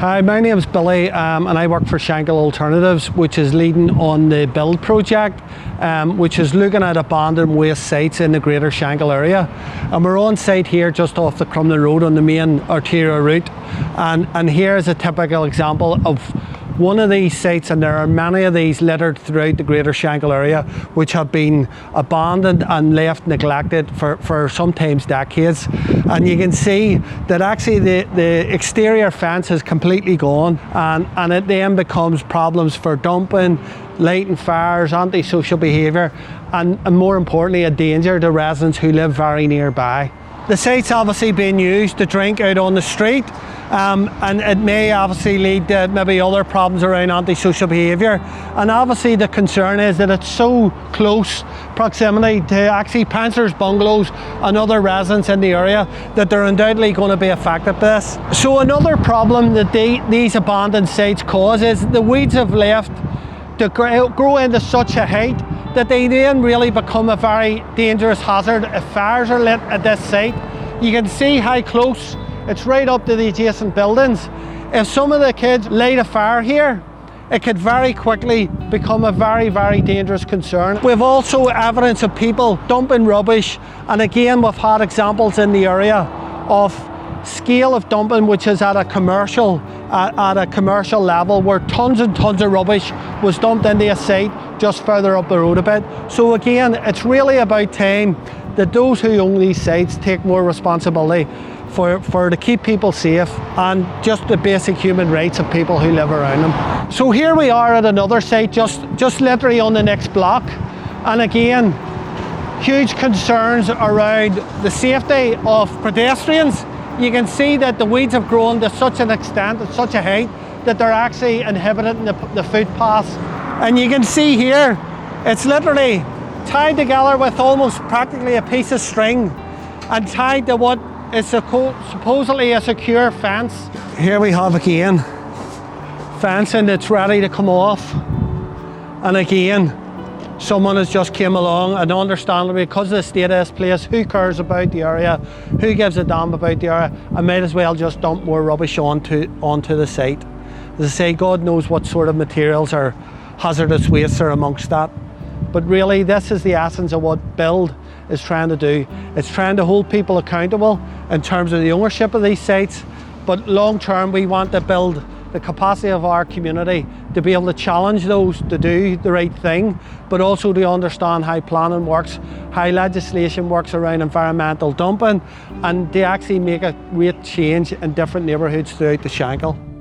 Hi, my name is Billy and I work for Shankill Alternatives, which is leading on the build project, which is looking at abandoned waste sites in the greater Shankill area. And we're on site here just off the Crumlin Road on the main arterial route. And here is a typical example of one of these sites, and there are many of these littered throughout the greater Shankill area, which have been abandoned and left neglected for sometimes decades. And you can see that actually the exterior fence is completely gone, and it then becomes problems for dumping, lighting fires, antisocial behaviour, and more importantly, a danger to residents who live very nearby. The site's obviously being used to drink out on the street, and it may obviously lead to maybe other problems around antisocial behaviour. And obviously the concern is that it's so close proximity to actually pensioners' bungalows and other residents in the area that they're undoubtedly going to be affected by this. So another problem that these abandoned sites cause is the weeds have left to grow into such a height that they then really become a very dangerous hazard if fires are lit at this site. You can see how close it's right up to the adjacent buildings. If some of the kids light a fire here, it could very quickly become a very, very dangerous concern. We've also evidence of people dumping rubbish, and again we've had examples in the area of scale of dumping which is at a commercial level, where tons and tons of rubbish was dumped into a site just further up the road a bit. So again, it's really about time that those who own these sites take more responsibility for to keep people safe and just the basic human rights of people who live around them. So here we are at another site just literally on the next block, and again huge concerns around the safety of pedestrians. You can see that the weeds have grown to such an extent, at such a height, that they're actually inhibiting the footpaths. And you can see here, it's literally tied together with almost practically a piece of string and tied to what is supposedly a secure fence. Here we have again fencing that's ready to come off. And again, someone has just came along, and understandably, because of the state of this place, who cares about the area, who gives a damn about the area, I might as well just dump more rubbish onto the site. As I say, God knows what sort of materials or hazardous wastes are amongst that. But really, this is the essence of what Build is trying to do. It's trying to hold people accountable in terms of the ownership of these sites, but long term we want to build the capacity of our community to be able to challenge those to do the right thing, but also to understand how planning works, how legislation works around environmental dumping, and to actually make a great change in different neighbourhoods throughout the Shankill.